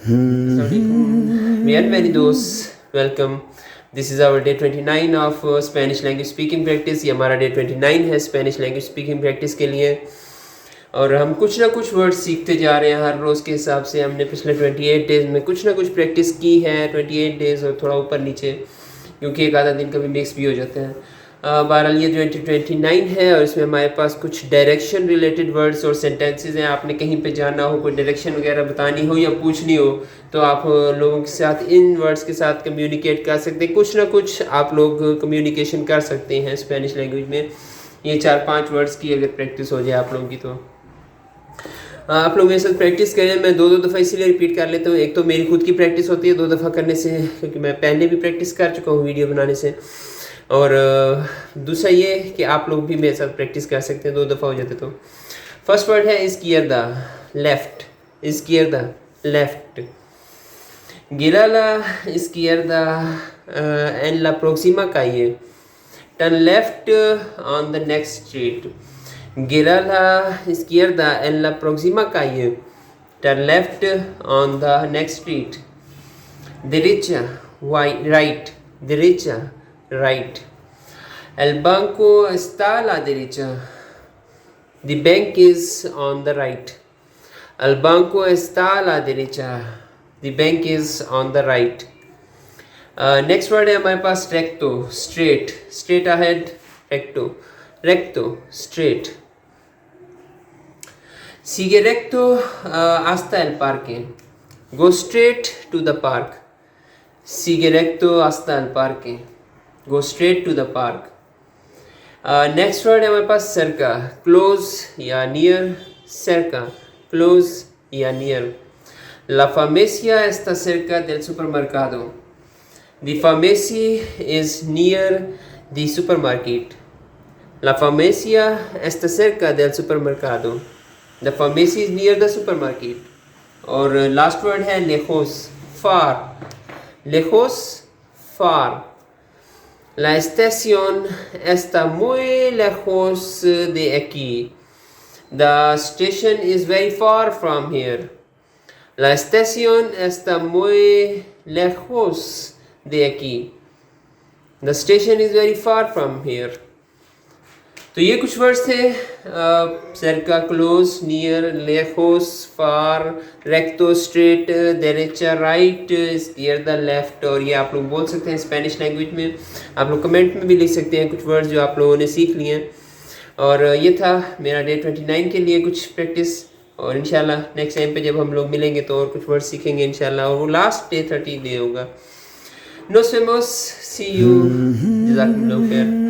Dear many दोस्त, welcome. This is our day 29 of Spanish language speaking practice. ये हमारा day 29 है Spanish language speaking practice के लिए, और हम कुछ ना कुछ वर्ड सीखते जा रहे हैं हर रोज़ के हिसाब से। हमने पिछले 28 डेज़ में कुछ ना कुछ प्रैक्टिस की है, 28 डेज़ और थोड़ा ऊपर नीचे, क्योंकि एक आधा दिन कभी मिक्स भी हो जाता है। बहरहाल ये 2029 है और इसमें हमारे पास कुछ डायरेक्शन रिलेटेड वर्ड्स और सेंटेंसेस हैं। आपने कहीं पे जाना हो, कोई डायरेक्शन वगैरह बतानी हो या पूछनी हो, तो आप लोगों के साथ इन वर्ड्स के साथ कम्युनिकेट कर सकते हैं। कुछ ना कुछ आप लोग कम्युनिकेशन कर सकते हैं स्पेनिश लैंग्वेज में। ये 4-5 वर्ड्स की अगर प्रैक्टिस हो जाए आप लोगों की, तो आप लोग मेरे साथ प्रैक्टिस करें। मैं दो दफ़ा इसीलिए रिपीट कर लेता हूँ। एक तो मेरी खुद की प्रैक्टिस होती है 2 दफ़ा करने से, क्योंकि मैं पहले भी प्रैक्टिस कर चुका हूँ वीडियो बनाने से, और दूसरा ये कि आप लोग भी मेरे साथ प्रैक्टिस कर सकते हैं, 2 दफ़ा हो जाते तो। फर्स्ट वर्ड है izquierda, left. izquierda, left. gira la izquierda en la próxima calle. Turn left on the next street. Gira la izquierda en la próxima calle. Turn left on the next street. Derecha, right. Derecha, right. El banco está a la derecha. The bank is on the right. El banco está a la derecha. The bank is on the right. Next word है हमारे पास recto, straight. Straight ahead, recto. Recto, straight. Sigue recto hasta el parque. Go straight to the park. Sigue recto hasta el parque. Go straight to the park. Next word है हमारे पास cerca, close या near. cerca, close या near. La farmacia está cerca del supermercado. The pharmacy is near the supermarket. La farmacia está cerca del supermercado. The pharmacy is near the supermarket. और last word है lejos, far. lejos, far. La estación está muy lejos de aquí. The station is very far from here. La estación está muy lejos de aquí. The station is very far from here. तो ये कुछ words थे, cerca, close, near, lejos, far, recto, straight, derecha, right, izquierda, left। और ये आप लोग बोल सकते हैं स्पेनिश लैंग्वेज में। आप लोग कमेंट में भी लिख सकते हैं कुछ वर्ड्स जो आप लोगों ने सीख लिए हैं। और ये था मेरा डे 29 के लिए कुछ प्रैक्टिस, और इंशाल्लाह नेक्स्ट टाइम पे जब हम लोग मिलेंगे तो और कुछ वर्ड्स सीखेंगे इंशाल्लाह, और वो लास्ट डे 30 डे होगा। Nos vemos, see you, जज़ाकुमुल्लाह खैर।